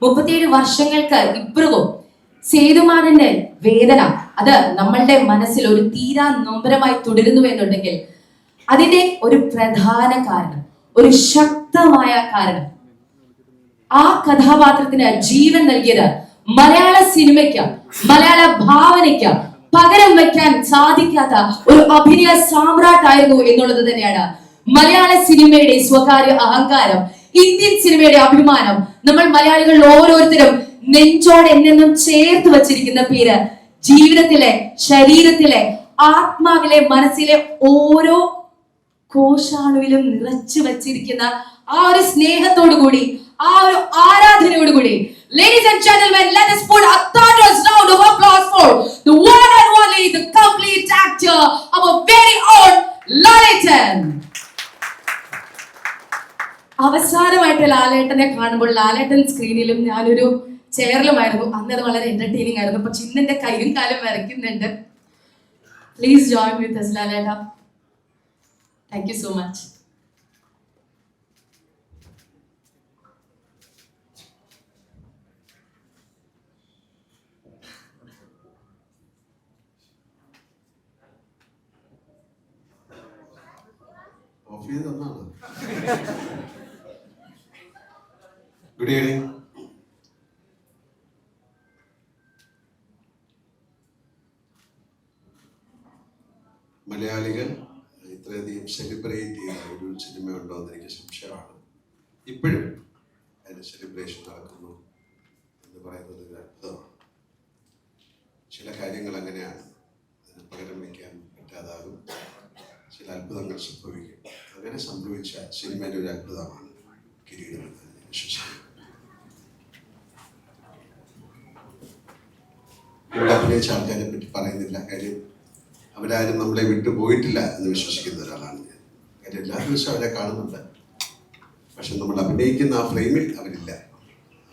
37 വർഷങ്ങൾക്ക് ഇപ്പുറവും സേതുമാധവന്റെ വേദന അത് നമ്മളുടെ മനസ്സിൽ ഒരു തീരാ നൊമ്പരമായി തുടരുന്നു എന്നുണ്ടെങ്കിൽ അതിന്റെ ഒരു പ്രധാന കാരണം, ഒരു ശക്തമായ കാരണം, ആ കഥാപാത്രത്തിന് ജീവൻ നൽകിയത് മലയാള സിനിമയ്ക്ക്, മലയാള ഭാവനയ്ക്ക് പകരം വയ്ക്കാൻ സാധിക്കാത്ത ഒരു അഭിനയ സാമ്രാട്ടായിരുന്നു എന്നുള്ളത് തന്നെയാണ്. മലയാള സിനിമയുടെ സ്വകാര്യ അഹങ്കാരം, ഇന്ത്യൻ സിനിമയുടെ അഭിമാനം, നമ്മൾ മലയാളികൾ ഓരോരുത്തരും നെഞ്ചോടെ എന്നെന്നും ചേർത്ത് വച്ചിരിക്കുന്ന പേര്, ജീവിതത്തിലെ, ശരീരത്തിലെ, ആത്മാവിലെ, മനസ്സിലെ ഓരോ കോശാണുവിലും നിറച്ചു വച്ചിരിക്കുന്ന ആ ഒരു സ്നേഹത്തോടു കൂടി, ആ ഒരു ആരാധനയോട് കൂടി, ladies and gentlemen, let us put a thunderous round of applause for the one and only, the complete actor, our very own ലാലേട്ടൻ. അവസാനമായിട്ട് ലാലേട്ടനെ കാണുമ്പോൾ ലാലേട്ടൻ സ്ക്രീനിലും ഞാനൊരു ചെയറിലുമായിരുന്നു. അന്ന് അത് വളരെ എന്റർടൈനിങ് ആയിരുന്നു. പക്ഷെ ഇന്ന് എന്റെ കൈയും കാലും വരയ്ക്കുന്നുണ്ട്. പ്ലീസ് ജോയിൻ വിത്ത് us, ലാലേട്ട. Thank you so much. Good evening. മലയാളികൾ ഇത്രയധികം സെലിബ്രേറ്റ് ചെയ്യുന്ന ഒരു സിനിമ ഉണ്ടോ എന്ന് എനിക്ക് സംശയമാണ്. ഇപ്പോഴും അതിന് സെലിബ്രേഷൻ നടക്കുന്നു എന്ന് പറയുന്നത് ഒരു അത്ഭുതമാണ്. ചില കാര്യങ്ങൾ അങ്ങനെയാണ്, അതിന് പകരം വയ്ക്കാൻ പറ്റാതാകും. ചില അത്ഭുതങ്ങൾ സംഭവിക്കും. അങ്ങനെ സംഭവിച്ച സിനിമയുടെ ഒരു അത്ഭുതമാണ് കിരീടം എന്ന് വിശ്വസിക്കുന്നു. ഇവിടെ അഭിനയിച്ച ആൾക്കാരെ പറ്റി പറയുന്നില്ല, കാര്യം അവരാരും നമ്മളെ വിട്ടു പോയിട്ടില്ല എന്ന് വിശ്വസിക്കുന്ന ഒരാളാണ് ഞാൻ. കാര്യം എല്ലാ ദിവസവും അവരെ കാണുന്നുണ്ട്, പക്ഷെ നമ്മൾ അഭിനയിക്കുന്ന ആ ഫ്രെയിമിൽ അവരില്ല.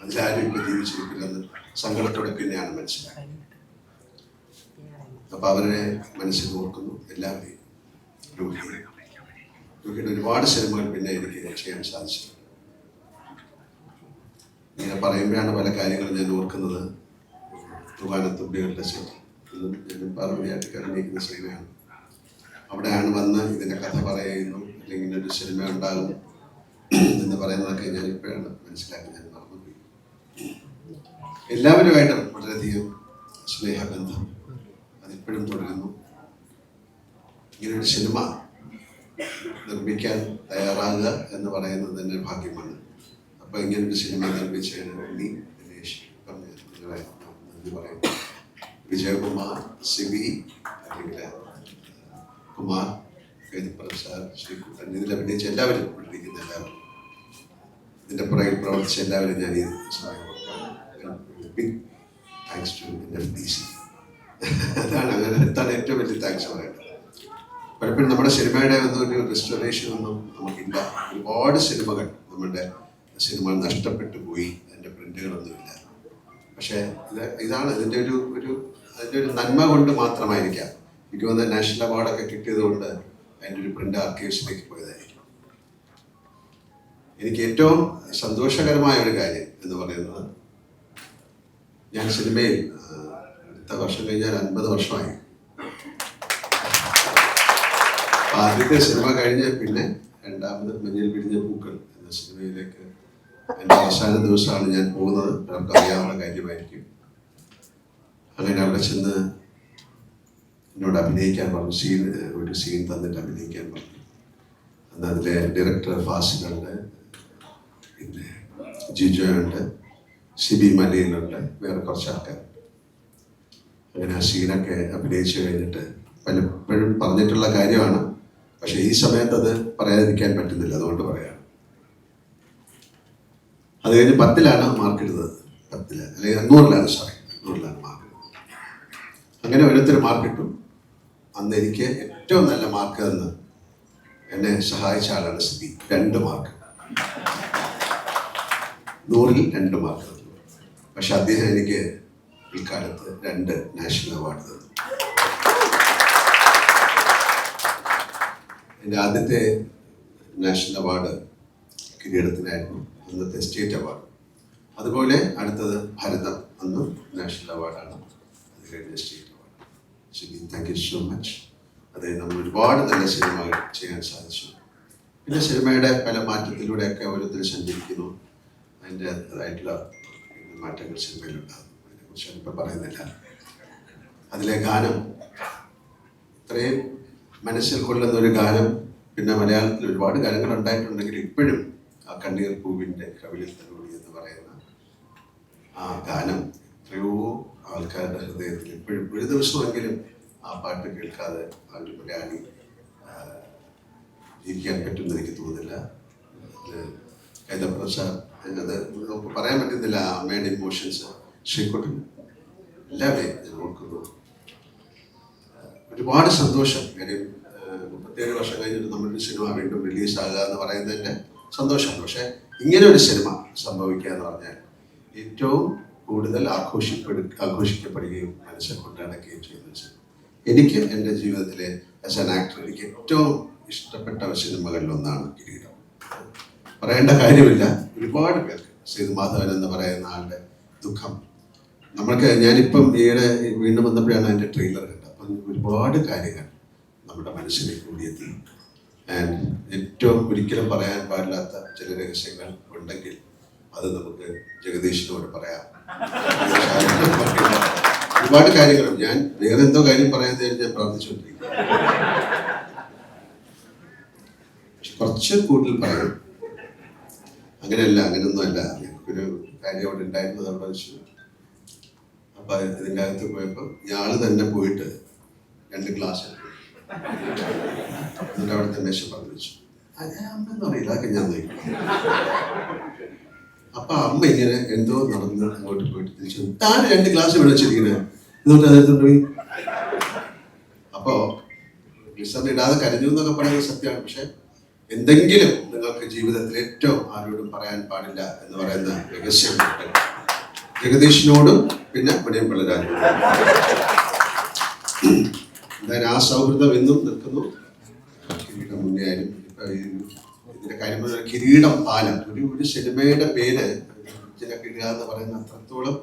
അതിലാരും ഇപ്പൊ ജീവിച്ചിരിക്കില്ലെന്ന് സങ്കടത്തോടെ പിന്നെയാണ് മനസ്സിലായത്. അപ്പൊ അവരെ മനസ്സിൽ ഓർക്കുന്നു എല്ലാവരെയും. രോഹിയുടെ ഒരുപാട് സിനിമകൾ പിന്നെ എനിക്ക് ചെയ്യാൻ സാധിച്ചു. ഇങ്ങനെ പറയുമ്പോഴാണ് പല കാര്യങ്ങളും ഞാൻ ഓർക്കുന്നത്. തുമ്പികളുടെ സെറ്റ് ഞാൻ പാർവതിയായിട്ട് അഭിനയിക്കുന്ന സിനിമയാണ്. അവിടെയാണ് വന്ന് ഇതിന്റെ കഥ പറയുന്നു, അല്ലെങ്കിൽ ഒരു സിനിമ ഉണ്ടാകും എന്ന് പറയുന്നതൊക്കെ ഞാൻ ഇപ്പോഴാണ് മനസ്സിലാക്കി. ഞാൻ മറന്നുപോയി. എല്ലാവരുമായിട്ടും വളരെയധികം സ്നേഹബന്ധം അതിപ്പോഴും തുടരുന്നു. ഇങ്ങനൊരു സിനിമ നിർമ്മിക്കാൻ തയ്യാറാകുക എന്ന് പറയുന്നത് തന്നെ ഭാഗ്യമാണ്. അപ്പൊ ഇങ്ങനൊരു സിനിമ നിർമ്മിച്ചതിന് വേണ്ടി ദിനേശ് നന്ദി പറയുന്നു. വിജയകുമാർ, സിബി, അല്ലെങ്കിൽ കുമാർ, പ്രസാദ്, ശ്രീകുട്ടൻ, ഇതിൽ അഭിനയിച്ച എല്ലാവരും, പഠിപ്പിക്കുന്ന എല്ലാവരും, ഇതിന്റെ പുറകിൽ പ്രവർത്തിച്ച എല്ലാവരും ഞാൻ ഈ ബിഗ് താങ്ക്സ് ടു NFDC. അതാണ് ഏറ്റവും വലിയ താങ്ക്സ് പറയേണ്ടത്. പലപ്പോഴും നമ്മുടെ സിനിമയുടെ ഒന്നും ഒരു റെസ്റ്റോറേഷൻ ഒന്നും നമുക്കില്ല. ഒരുപാട് സിനിമകൾ നമ്മുടെ സിനിമ നഷ്ടപ്പെട്ടു പോയി, അതിൻ്റെ പ്രിന്റുകളൊന്നുമില്ല. പക്ഷേ ഇതാണ് അതിൻ്റെ അതിൻ്റെ ഒരു നന്മ കൊണ്ട് മാത്രമായിരിക്കാം. എനിക്ക് തോന്നുന്നത് നാഷണൽ അവാർഡൊക്കെ കിട്ടിയത് കൊണ്ട് അതിൻ്റെ ഒരു പ്രിന്റ് ആർക്കൈവ്സിലേക്ക് പോയതായിരിക്കും. എനിക്ക് ഏറ്റവും സന്തോഷകരമായ ഒരു കാര്യം എന്ന് പറയുന്നത്, ഞാൻ സിനിമയിൽ അടുത്ത വർഷം കഴിഞ്ഞാൽ 50 വർഷമായി. ആദ്യത്തെ സിനിമ കഴിഞ്ഞ് പിന്നെ രണ്ടാമത് മഞ്ഞിൽ പിടിഞ്ഞ പൂക്കൾ എന്ന സിനിമയിലേക്ക് എൻ്റെ അവസാന ദിവസമാണ് ഞാൻ പോകുന്നത്. നമുക്ക് അറിയാവുന്ന കാര്യമായിരിക്കും. അങ്ങനെ അവിടെ ചെന്ന് എന്നോട് അഭിനയിക്കാൻ പറഞ്ഞു. ഒരു സീൻ തന്നിട്ട് അഭിനയിക്കാൻ പറഞ്ഞു. അന്ന് അതിലെ ഡയറക്ടർ ഫാസിലുണ്ട്, പിന്നെ ജിജോയുണ്ട്, സിബി മലയിലുണ്ട്, വേറെ കുറച്ച് ആൾക്കാർ. അങ്ങനെ ആ സീനൊക്കെ അഭിനയിച്ചു കഴിഞ്ഞിട്ട് പലപ്പോഴും പറഞ്ഞിട്ടുള്ള കാര്യമാണ്. പക്ഷെ ഈ സമയത്ത് അത് പറയാതിരിക്കാൻ പറ്റുന്നില്ല, അതുകൊണ്ട് പറയാം. അത് കഴിഞ്ഞ് 10ലാണ് മാർക്ക് ഇടുന്നത്. 10 അല്ലെങ്കിൽ 100ലാണ് മാർക്ക്. അങ്ങനെ ഓരോരുത്തർ മാർക്ക് ഇട്ടു. അന്ന് എനിക്ക് ഏറ്റവും നല്ല മാർക്ക് തന്ന് എന്നെ സഹായിച്ച ആളാണ് സിബി. 2 മാർക്ക്, 100ൽ 2 മാർക്ക് തന്നു. പക്ഷെ അദ്ദേഹം എനിക്ക് പിൽക്കാലത്ത് 2 നാഷണൽ അവാർഡ് തന്നു. എൻ്റെ ആദ്യത്തെ നാഷണൽ അവാർഡ് കിരീടത്തിനായിരുന്നു, അന്നത്തെ സ്റ്റേറ്റ് അവാർഡ്. അതുപോലെ അടുത്തത് ഭരതം, അന്ന് നാഷണൽ അവാർഡാണ്, അത് കഴിഞ്ഞ state award. Thank you so much. അതായത് നമ്മൾ ഒരുപാട് നല്ല സിനിമകൾ ചെയ്യാൻ സാധിച്ചു. പിന്നെ സിനിമയുടെ പല മാറ്റത്തിലൂടെയൊക്കെ ഓരോരുത്തർ സഞ്ചരിക്കുന്നു. അതിൻ്റെതായിട്ടുള്ള മാറ്റങ്ങൾ സിനിമയിലുണ്ടാകും. അതിനെക്കുറിച്ച് ഞാനിപ്പോൾ പറയുന്നില്ല. അതിലെ ഗാനം, ഇത്രയും മനസ്സിൽ കൊള്ളുന്ന ഒരു ഗാനം, പിന്നെ മലയാളത്തിൽ ഒരുപാട് ഗാനങ്ങൾ ഉണ്ടായിട്ടുണ്ടെങ്കിൽ ഇപ്പോഴും ആ കണ്ണീർ പൂവിൻ്റെ കവിളിൽ തലോടി എന്ന് പറയുന്ന ആ ഗാനം എത്രയോ ആൾക്കാരുടെ ഹൃദയത്തിൽ ഇപ്പോഴും ഒരു ദിവസമെങ്കിലും ആ പാട്ട് കേൾക്കാതെ ആ ഒരു മലയാളി ജീവിക്കാൻ പറ്റുമെന്ന് എനിക്ക് തോന്നുന്നില്ല. കൈതപ്രസാദ്, അത് നമുക്ക് പറയാൻ പറ്റുന്നില്ല. അമ്മയുടെ ഇമോഷൻസ്, ശ്രീകുട്ടൻ, എല്ലാവരെയും ഞാൻ ഓർക്കുന്നു. ഒരുപാട് സന്തോഷം. കാര്യം 37 വർഷം കഴിഞ്ഞിട്ട് നമ്മളൊരു സിനിമ വീണ്ടും റിലീസാകുക എന്ന് പറയുന്നതിൻ്റെ സന്തോഷമാണ്. പക്ഷേ ഇങ്ങനെ ഒരു സിനിമ സംഭവിക്കുക എന്ന് പറഞ്ഞാൽ ഏറ്റവും കൂടുതൽ ആഘോഷിക്കപ്പെടുകയും മനസ്സിൽ കൊണ്ട് നടക്കുകയും ചെയ്യുന്ന സിനിമ. എനിക്ക് എൻ്റെ ജീവിതത്തിലെ ആസ് ആൻ ആക്ടർ എനിക്ക് ഏറ്റവും ഇഷ്ടപ്പെട്ട സിനിമകളിലൊന്നാണ് കിരീടം. പറയേണ്ട കാര്യമില്ല. ഒരുപാട് പേർക്ക് സേതുമാധവൻ എന്ന് പറയുന്ന ആളുടെ ദുഃഖം ഞാനിപ്പം ഈയിടെ വീണ്ടും വന്നപ്പോഴാണ് അതിൻ്റെ ട്രെയിലർ കണ്ടത്. അപ്പം ഒരുപാട് കാര്യങ്ങൾ നമ്മുടെ മനസ്സിലേക്ക് കൂടിയെത്തി. ആൻഡ് ഏറ്റവും ഒരിക്കലും പറയാൻ പാടില്ലാത്ത ചില രഹസ്യങ്ങൾ ഉണ്ടെങ്കിൽ അത് നമുക്ക് ജഗദീഷിനോട് പറയാം. ഒരുപാട് കാര്യങ്ങളും ഞാൻ വേറെ എന്തോ കാര്യം പറയാൻ ഞാൻ പ്രാർത്ഥിച്ചുകൊണ്ടിരിക്കും. കുറച്ച് കൂടുതൽ പറയും. അങ്ങനെയൊന്നുമല്ല. ഒരു കാര്യം അവിടെ ഉണ്ടായിരുന്നത് അവിടെ വെച്ചു. അപ്പൊ ഇതിൻ്റെ അകത്ത് പോയപ്പോൾ ഇയാള് തന്നെ പോയിട്ട് 2 ഗ്ലാസ് എന്നിട്ട് അവിടുത്തെ മേശ പറഞ്ഞു വെച്ചു. അമ്മ അറിയില്ല, അതൊക്കെ ഞാൻ നോക്കും. അപ്പൊ അമ്മ ഇങ്ങനെ എന്തോ നടന്ന് അങ്ങോട്ട് പോയിട്ട് തിരിച്ചു, താൻ 2 ഗ്ലാസ് ഇവിടെ വെച്ചിരിക്കുന്നത്, എന്നിട്ട് അതെടുത്തോണ്ട് പോയി. അപ്പോ ലിസൺ ഇടാതെ കരഞ്ഞു എന്നൊക്കെ പറയുന്നത് സത്യമാണ്. പക്ഷെ എന്തെങ്കിലും നിങ്ങൾക്ക് ജീവിതത്തിൽ ഏറ്റവും ആരോടും പറയാൻ പാടില്ല എന്ന് പറയുന്ന രഹസ്യം ജഗദീഷിനോടും പിന്നെ മണിയം പിള്ളരാജോടും. എന്തായാലും ആ സൗഹൃദം എന്നും നിൽക്കുന്നു. കിരീടം മുന്നേ ആയാലും ഇപ്പൊ ഇതിന്റെ കാര്യം കിരീടം പാലം, ഒരു സിനിമയുടെ പേര് ഇതിനൊക്കെ ഇടുക എന്ന് പറയുന്ന അത്രത്തോളം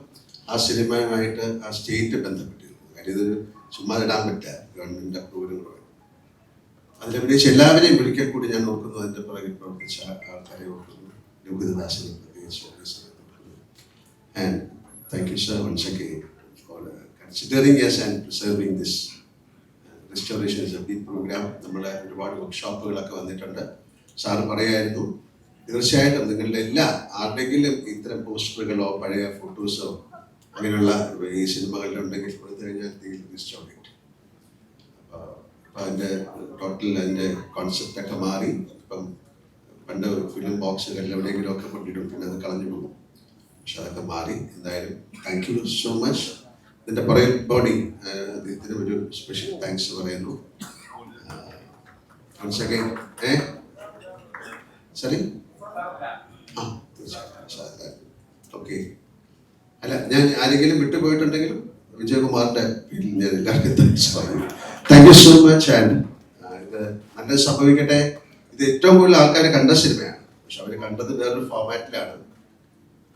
ആ സിനിമയുമായിട്ട് ആ സ്റ്റേറ്റ് ബന്ധപ്പെട്ടിരുന്നു. കാര്യം ഇതൊരു ചുമ്മാ ഇടാൻ പറ്റില്ല, ഗവൺമെന്റ് അപ്രൂവലുകൾ. അതിലഭിനയിച്ച് എല്ലാവരെയും ഒരിക്കൽ കൂടി ഞാൻ ഓർക്കുന്നു. അതിന്റെ പുറകിൽ പ്രവർത്തിച്ച ആൾക്കാരെ ഓർക്കുന്നു. ലോകിതദാസിനെ പ്രത്യേകിച്ച്. And thank you sir once again for considering us and preserving this restoration as a big program. നമ്മുടെ ഒരുപാട് വർക്ക്ഷോപ്പുകളൊക്കെ വന്നിട്ടുണ്ട്. സാറ് പറയായിരുന്നു, തീർച്ചയായിട്ടും നിങ്ങളുടെ ആരുടെങ്കിലും ഇത്തരം പോസ്റ്ററുകളോ പഴയ ഫോട്ടോസോ അങ്ങനെയുള്ള ഈ സിനിമകളിലുണ്ടെങ്കിൽ കൊടുത്തു കഴിഞ്ഞാൽ റെസ്റ്റോർ ചെയ്യും. അതിൻ്റെ ടോട്ടൽ അതിൻ്റെ കോൺസെപ്റ്റൊക്കെ മാറി. ഇപ്പം പണ്ട് ഫിലിം ബോക്സുകളിൽ എവിടെയെങ്കിലും ഒക്കെ കൊണ്ടിടും, പിന്നെ അത് കളഞ്ഞു പോകും. പക്ഷെ അതൊക്കെ മാറി. എന്തായാലും താങ്ക് യു സോ മച്ച്. ഇതിൻ്റെ പുറകിൽ ബോഡി അദ്ദേഹത്തിന് ഒരു സ്പെഷ്യൽ താങ്ക്സ് പറയുന്നു. സരി ഓക്കെ. അല്ല, ഞാൻ ആരെങ്കിലും വിട്ടുപോയിട്ടുണ്ടെങ്കിലും വിജയകുമാറിന്റെ പേരിൽ ഞാൻ എല്ലാവർക്കും താങ്ക്സ് പറയുന്നു. Thank you so much. And ഇത് നല്ലത് സംഭവിക്കട്ടെ. ഇത് ഏറ്റവും കൂടുതൽ ആൾക്കാർ കണ്ട സിനിമയാണ്. പക്ഷെ അവർ കണ്ടത് വേറൊരു ഫോർമാറ്റിലാണ്.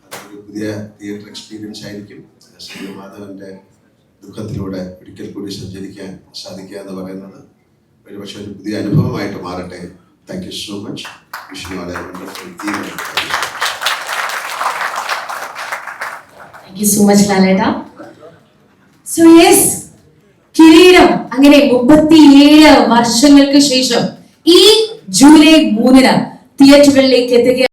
അതൊരു പുതിയ തിയേറ്റർ എക്സ്പീരിയൻസ് ആയിരിക്കും. സേതുമാധവന്റെ ദുഃഖത്തിലൂടെ ഒരിക്കൽ കൂടി സഞ്ചരിക്കാൻ സാധിക്കുക എന്ന് പറയുന്നത് ഒരുപക്ഷെ ഒരു പുതിയ അനുഭവമായിട്ട് മാറട്ടെ. Thank you so much. Wish you all a wonderful evening. Thank you so much ലാലേട്ടാ. സോ യെസ്, കിരീടം അങ്ങനെ 37 വർഷങ്ങൾക്ക് ശേഷം ഈ ജൂലൈ 3 തിയേറ്ററുകളിലേക്ക് എത്തുക.